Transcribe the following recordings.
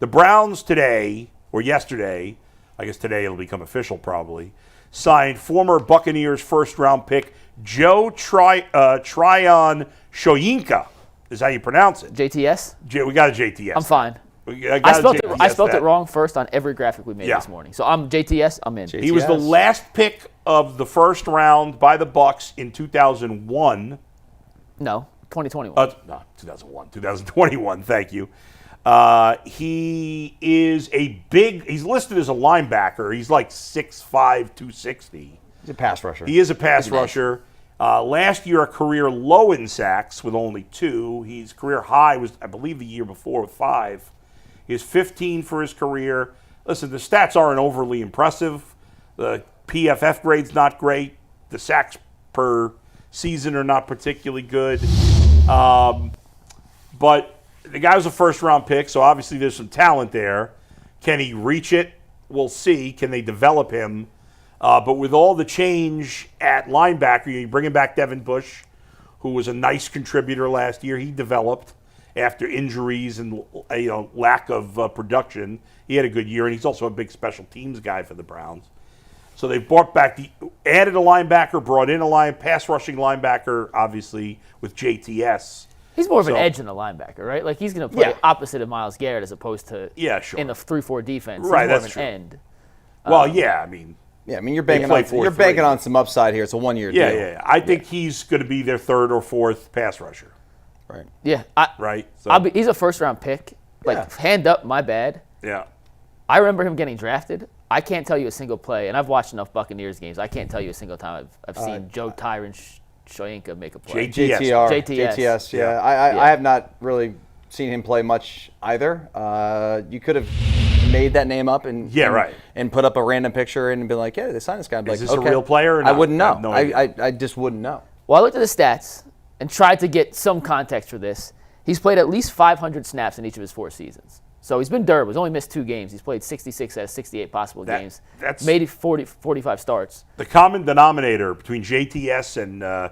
The Browns today, or yesterday, I guess today it'll become official probably, signed former Buccaneers first-round pick Joe Tryon-Shoyinka, is how you pronounce it. JTS? We got a JTS. I'm fine. I spelled it wrong first on every graphic we made this morning. So I'm JTS, I'm in. JTS. He was the last pick of the first round by the Bucs in 2001. No, 2021. No, 2001. 2021, thank you. He is he's listed as a linebacker. He's like 6'5", 260. He's a pass rusher. He is a pass rusher. Last year, a career low in sacks with only 2. His career high was, I believe, the year before with 5. He has 15 for his career. Listen, the stats aren't overly impressive. The PFF grade's not great. The sacks per season are not particularly good. But the guy was a first-round pick, so obviously there's some talent there. Can he reach it? We'll see. Can they develop him? But with all the change at linebacker, you bring him back Devin Bush, who was a nice contributor last year. He developed after injuries and lack of production. He had a good year, and he's also a big special teams guy for the Browns. So they added a linebacker, brought in a pass rushing linebacker, obviously, with JTS. He's more of an edge than a linebacker, right? Like, he's going to play opposite of Myles Garrett as opposed to in the 3-4 defense. Right, he's more that's of an true. end. Well, I mean, you're banking on some upside here. It's a 1-year deal. Yeah. I think he's going to be their 3rd or 4th pass rusher. Right. Yeah. Right. So. He's a first-round pick. Like, hand up, my bad. Yeah. I remember him getting drafted. I can't tell you a single play, and I've watched enough Buccaneers games. I can't tell you a single time I've seen Joe Tryon-Shoyinka make a play. JTS. Yeah. I have not really seen him play much either. You could have made that name up and put up a random picture and been like, yeah, they signed this guy. Is this a real player or not? I wouldn't know. I just wouldn't know. Well, I looked at the stats and tried to get some context for this. He's played at least 500 snaps in each of his 4 seasons. So he's been durable. He's only missed 2 games. He's played 66 out of 68 possible games. That's made 45 starts. The common denominator between JTS and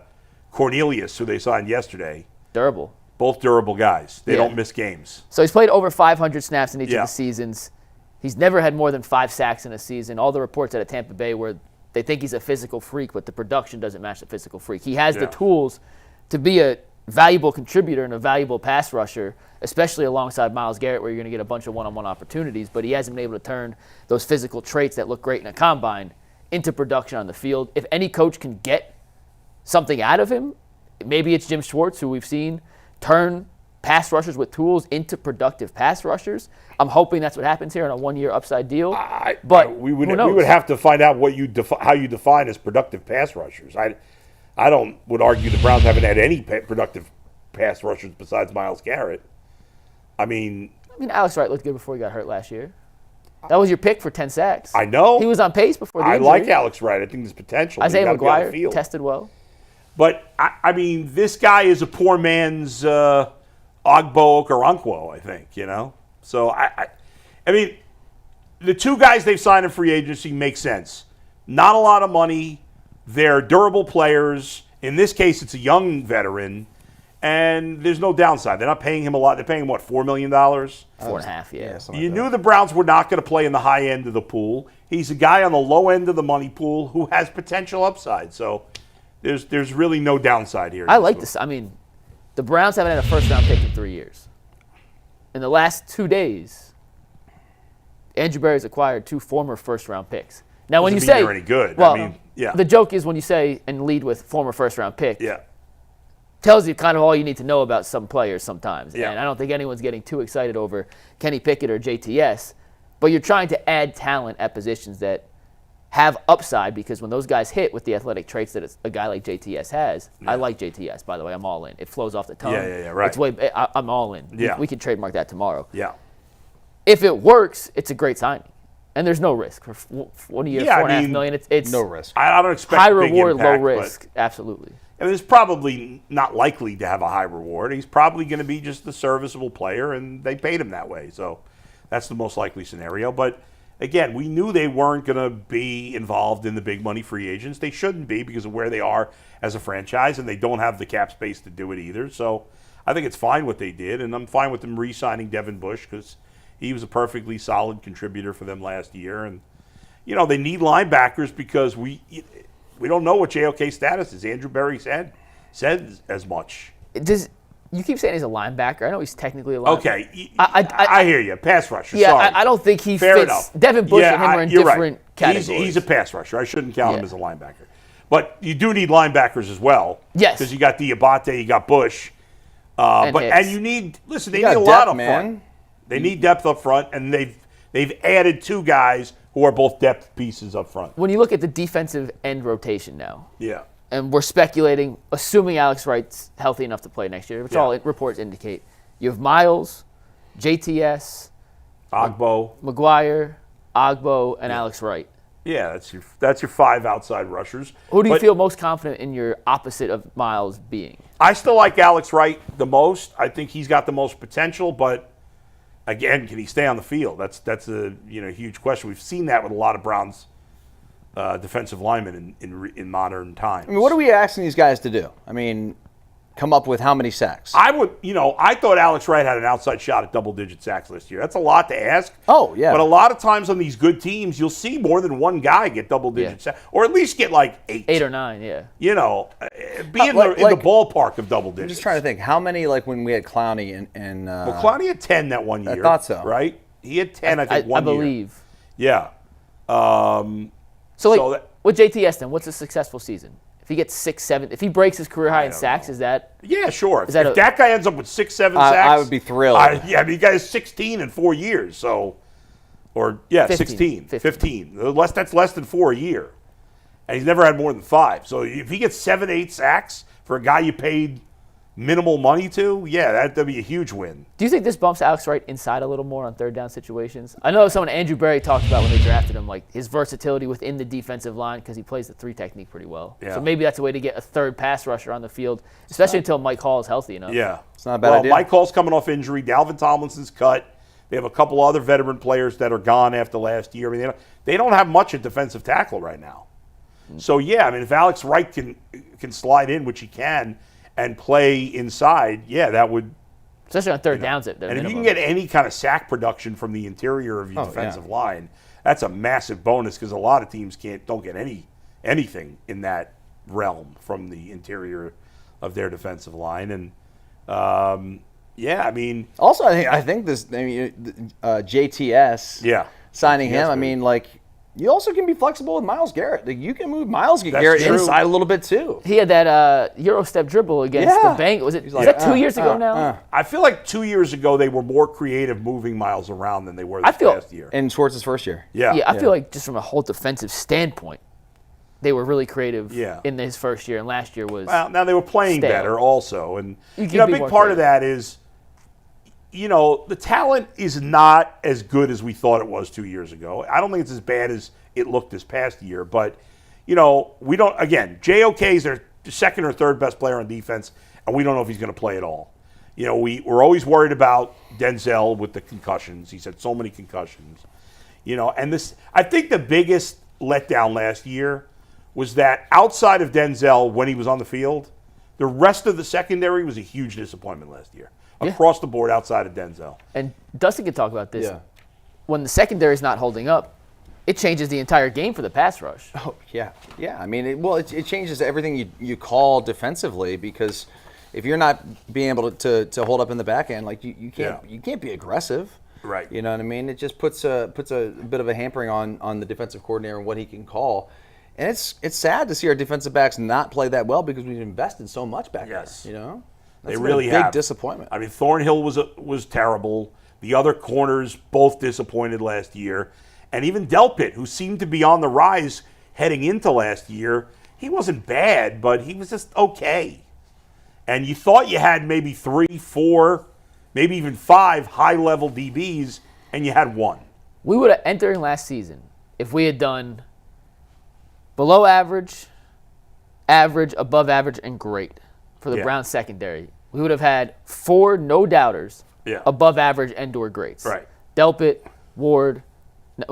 Cornelius, who they signed yesterday. Durable. Both durable guys. They don't miss games. So he's played over 500 snaps in each of the seasons. He's never had more than 5 sacks in a season. All the reports out of Tampa Bay where they think he's a physical freak, but the production doesn't match the physical freak. He has the tools to be a valuable contributor and a valuable pass rusher, especially alongside Myles Garrett, where you're going to get a bunch of one-on-one opportunities, but he hasn't been able to turn those physical traits that look great in a combine into production on the field. If any coach can get something out of him, maybe it's Jim Schwartz, who we've seen turn pass rushers with tools into productive pass rushers. I'm hoping that's what happens here on a 1-year upside deal. We would have to find out how you define as productive pass rushers. I would argue the Browns haven't had any productive pass rushers besides Myles Garrett. I mean, Alex Wright looked good before he got hurt last year. That was your pick for 10 sacks. I know. He was on pace before the injury. I like Alex Wright. I think there's potential. Isaiah McGuire tested well. But, I mean, this guy is a poor man's Ogbo Okoronkwo, I think, So, I mean, the 2 guys they've signed in free agency make sense. Not a lot of money. They're durable players. In this case, it's a young veteran. And there's no downside. They're not paying him a lot. They're paying him, what, $4 million? 4.5, yeah. You knew the Browns were not going to play in the high end of the pool. He's a guy on the low end of the money pool who has potential upside. So there's really no downside here. I like this. I mean, the Browns haven't had a first-round pick in 3 years. In the last 2 days, Andrew Berry's acquired 2 former first-round picks. Now, when you say they're any good, well, the joke is when you say and lead with former first-round pick. Yeah. Tells you kind of all you need to know about some players sometimes. Yeah. And I don't think anyone's getting too excited over Kenny Pickett or JTS, but you're trying to add talent at positions that have upside because when those guys hit with the athletic traits that a guy like JTS has, I like JTS, by the way. I'm all in. It flows off the tongue. Right. I'm all in. Yeah. We can trademark that tomorrow. Yeah. If it works, it's a great signing. And there's no risk. For 1 year, $4.5 million, it's no risk. I don't expect high big reward, impact, low risk. Absolutely. And it's probably not likely to have a high reward. He's probably going to be just a serviceable player, and they paid him that way. So that's the most likely scenario. But, again, we knew they weren't going to be involved in the big money free agents. They shouldn't be because of where they are as a franchise, and they don't have the cap space to do it either. So I think it's fine what they did, and I'm fine with them re-signing Devin Bush because He was a perfectly solid contributor for them last year. And, they need linebackers because we don't know what JOK's status is. Andrew Berry said as much. You keep saying he's a linebacker. I know he's technically a linebacker. Okay. I hear you. Pass rusher. Yeah, sorry. I don't think he Fair fits. Enough. Devin Bush and him are in different categories. He's a pass rusher. I shouldn't count him as a linebacker. But you do need linebackers as well. Yes. Because you got Diabate, you got Bush. And you need – listen, they need a lot up front. They need depth up front, and they've added 2 guys who are both depth pieces up front. When you look at the defensive end rotation now. Yeah. And we're speculating, assuming Alex Wright's healthy enough to play next year, which all reports indicate. You have Myles, JTS, Ogbo, McGuire, Ogbo, and Alex Wright. Yeah, that's your 5 outside rushers. Who do you feel most confident in your opposite of Myles being? I still like Alex Wright the most. I think he's got the most potential, but again, can he stay on the field? That's a huge question. We've seen that with a lot of Browns defensive linemen in modern times. I mean, what are we asking these guys to do? I mean, come up with how many sacks? I thought Alex Wright had an outside shot at double-digit sacks last year. That's a lot to ask. Oh, yeah. But a lot of times on these good teams, you'll see more than one guy get double-digit sacks, or at least get like 8. 8 or 9, yeah. Be in the ballpark of double digits. I'm just trying to think. How many, like when we had Clowney and well, Clowney had 10 that one year. I thought so. Right? He had 10, I think, one year. I believe. Yeah. With JTS then, what's a successful season? If he gets 6, 7, if he breaks his career high in sacks, is that? Yeah, sure. If that guy ends up with 6, 7 sacks, I would be thrilled. He got 16 in 4 years, 15. That's less than 4 a year, and he's never had more than 5. So if he gets 7, 8 sacks for a guy you paid minimal money to, that'd be a huge win. Do you think this bumps Alex Wright inside a little more on third down situations? I know someone Andrew Berry talked about when they drafted him, like his versatility within the defensive line because he plays the 3 technique pretty well. Yeah. So maybe that's a way to get a third pass rusher on the field, especially until Mike Hall is healthy enough. Yeah. It's not a bad idea. Mike Hall's coming off injury. Dalvin Tomlinson's cut. They have a couple other veteran players that are gone after last year. I mean, they don't have much at defensive tackle right now. So, if Alex Wright can slide in, which he can, and play inside, that would. Especially on third downs. And if you can get any kind of sack production from the interior of your defensive line, that's a massive bonus because a lot of teams don't get anything in that realm from the interior of their defensive line. And, Also, I think this JTS signing him, you also can be flexible with Myles Garrett. You can move Myles Garrett inside a little bit, too. He had that Euro step dribble against the Bengals. Was that 2 years ago now? I feel like 2 years ago they were more creative moving Myles around than they were this past year. In Schwartz's first year. Yeah, I feel like just from a whole defensive standpoint, they were really creative in his first year, and last year was now they were playing better also. And a big part of that is the talent is not as good as we thought it was 2 years ago. I don't think it's as bad as it looked this past year. But, we don't – again, JOK is their second or third best player on defense, and we don't know if he's going to play at all. We're always worried about Denzel with the concussions. He's had so many concussions. And this – I think the biggest letdown last year was that outside of Denzel, when he was on the field, the rest of the secondary was a huge disappointment last year. Across the board outside of Denzel. And Dustin can talk about this. Yeah. When the secondary is not holding up, it changes the entire game for the pass rush. Oh, yeah. Yeah, I mean, it changes everything you call defensively because if you're not being able to hold up in the back end, you can't be aggressive. Right. You know what I mean? It just puts a bit of a hampering on the defensive coordinator and what he can call. And it's sad to see our defensive backs not play that well because we've invested so much back there. That's they really have. Big disappointment. I mean, Thornhill was terrible. The other corners both disappointed last year. And even Delpit, who seemed to be on the rise heading into last year, he wasn't bad, but he was just okay. And you thought you had maybe 3, 4, maybe even 5 high-level DBs, and you had 1. We would have entered last season if we had done below average, average, above average, and great. For the Browns secondary, we would have had 4 no-doubters, above average and/or greats. Right. Delpit, Ward,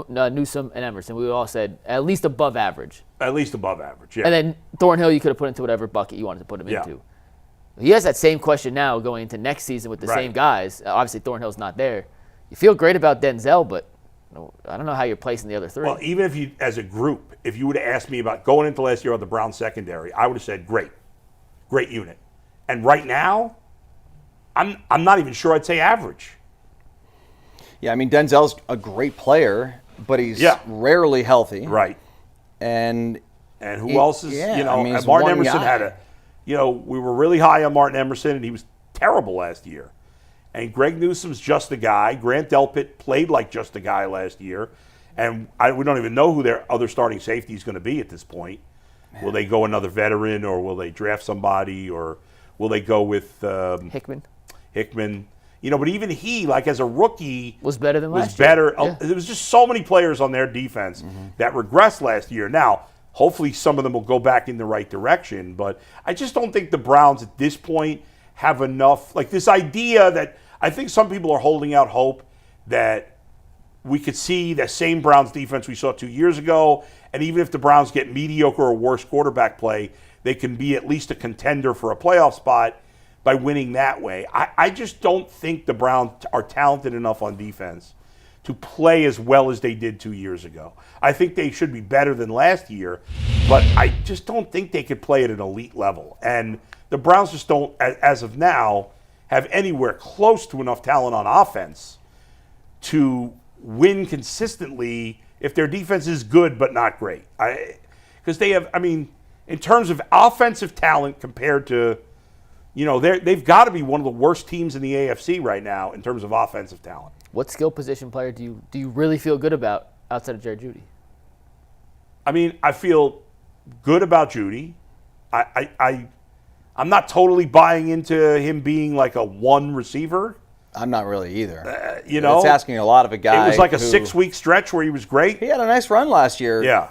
Newsome, and Emerson. We all said at least above average. At least above average, yeah. And then Thornhill, you could have put into whatever bucket you wanted to put him into. He has that same question now going into next season with the same guys. Obviously, Thornhill's not there. you feel great about Denzel, but I don't know how you're placing the other three. Well, even if you, as a group, if you would have asked me about going into last year on the Browns secondary, I would have said great unit. And right now, I'm not even sure I'd say average. Yeah, I mean, Denzel's a great player, but he's rarely healthy. Right. And who else is, Martin Emerson had we were really high on Martin Emerson, and he was terrible last year. And Greg Newsom's just a guy. Grant Delpit played like just a guy last year. And we don't even know who their other starting safety is going to be at this point. Man. Will they go another veteran, or will they draft somebody, or will they go with Hickman? But even he, like as a rookie, was better than last year. Yeah. There was just so many players on their defense that regressed last year. Now, hopefully some of them will go back in the right direction. But I just don't think the Browns at this point have enough. Like this idea that I think some people are holding out hope that we could see that same Browns defense we saw 2 years ago. And even if the Browns get mediocre or worse quarterback play, they can be at least a contender for a playoff spot by winning that way. I just don't think the Browns are talented enough on defense to play as well as they did 2 years ago. I think they should be better than last year, but I just don't think they could play at an elite level. And the Browns just don't, as of now, have anywhere close to enough talent on offense to win consistently if their defense is good but not great. Because they have, in terms of offensive talent compared to, they've got to be one of the worst teams in the AFC right now in terms of offensive talent. What skill position player do you really feel good about outside of Jerry Jeudy? I feel good about Jeudy. I'm not totally buying into him being like a one receiver. I'm not really either. It's asking a lot of a guy. It was like a 6-week stretch where he was great. He had a nice run last year. Yeah.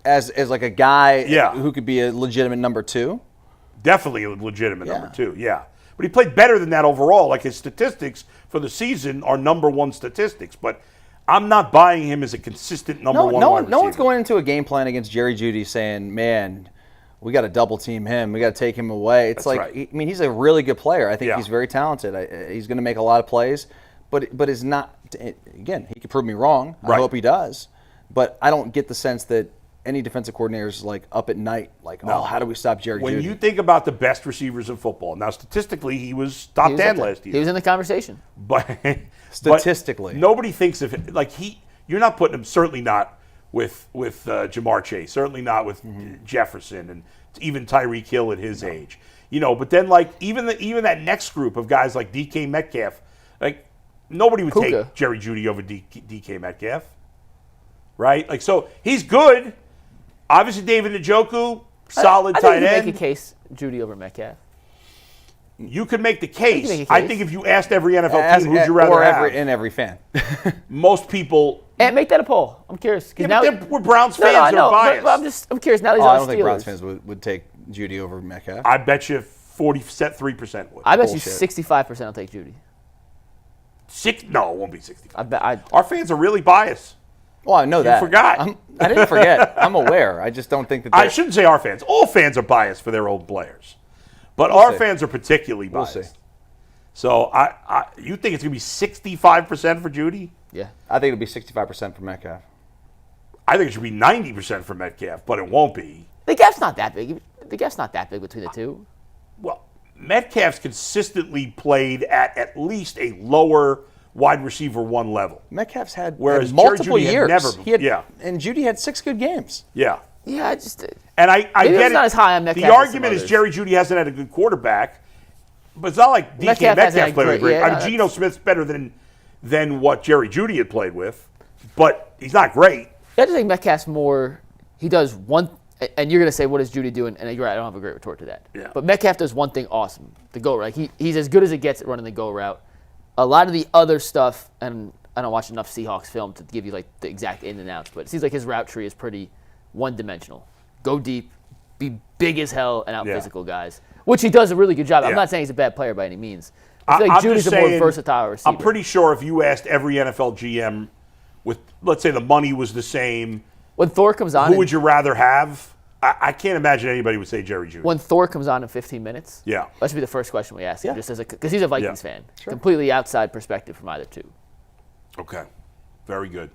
As like a guy who could be a legitimate number two. Definitely a legitimate number two, yeah. But he played better than that overall. Like his statistics for the season are number one statistics. But I'm not buying him as a consistent number one wide receiver. No one's going into a game plan against Jerry Jeudy saying, man, we got to double team him. We got to take him away. It's he's a really good player. I think he's very talented. He's going to make a lot of plays. But is not, again, he could prove me wrong. I hope he does. But I don't get the sense that any defensive coordinator is like up at night, like, how do we stop Jerry Jeudy? When you think about the best receivers in football, now statistically he was top 10 last year. He was in the conversation. But statistically, nobody thinks of it like you're not putting him, certainly not with Jamar Chase, certainly not with Jefferson, and even Tyreek Hill at his age. But then like even that next group of guys like DK Metcalf, like nobody would take Jerry Jeudy over DK Metcalf. Right? Like, so he's good. Obviously, David Njoku, solid tight end. I think you can make a case Jeudy over Metcalf. You could make the case. I think if you asked every NFL team, who'd you rather have? And every fan. Most people. And make that a poll. I'm curious. We're Browns fans. They're biased. But I'm curious. Now these I are don't Steelers. think Browns fans would take Jeudy over Metcalf. I bet you 3% would. I bet you 65% will take Jeudy. No, it won't be 65. Our fans are really biased. Well, I know that. You forgot. I didn't forget. I'm aware. I just don't think that. I shouldn't say our fans. All fans are biased for their old players, but our fans are particularly biased. We'll see. So, you think it's going to be 65% for Jeudy? Yeah, I think it'll be 65% for Metcalf. I think it should be 90% for Metcalf, but it won't be. The gap's not that big. The gap's not that big between the two. Well, Metcalf's consistently played at least a lower wide receiver one level. Metcalf's had Jerry multiple Jeudy years. Had never, and Jeudy had 6 good games. Yeah. Yeah, I just. And I get it. Not as high on Metcalf. The argument is Jerry Jeudy hasn't had a good quarterback, but it's not like DK Metcalf played great. Geno Smith's better than what Jerry Jeudy had played with, but he's not great. I just think Metcalf's more. He does one, and you're going to say, what is Jeudy doing? And you're right, I don't have a great retort to that. Yeah. But Metcalf does one thing awesome: the go route. He's as good as it gets at running the go route. A lot of the other stuff, and I don't watch enough Seahawks film to give you like the exact in and outs, but it seems like his route tree is pretty one-dimensional. Go deep, be big as hell, and out-physical guys, which he does a really good job. I'm not saying he's a bad player by any means. I feel like Judy's a more versatile receiver. I'm pretty sure if you asked every NFL GM, with let's say the money was the same, when Thor comes on, who would you rather have? I can't imagine anybody would say Jerry Jeudy. When Thor comes on in 15 minutes, that should be the first question we ask him, just because he's a Vikings fan. Sure. Completely outside perspective from either two. Okay. Very good.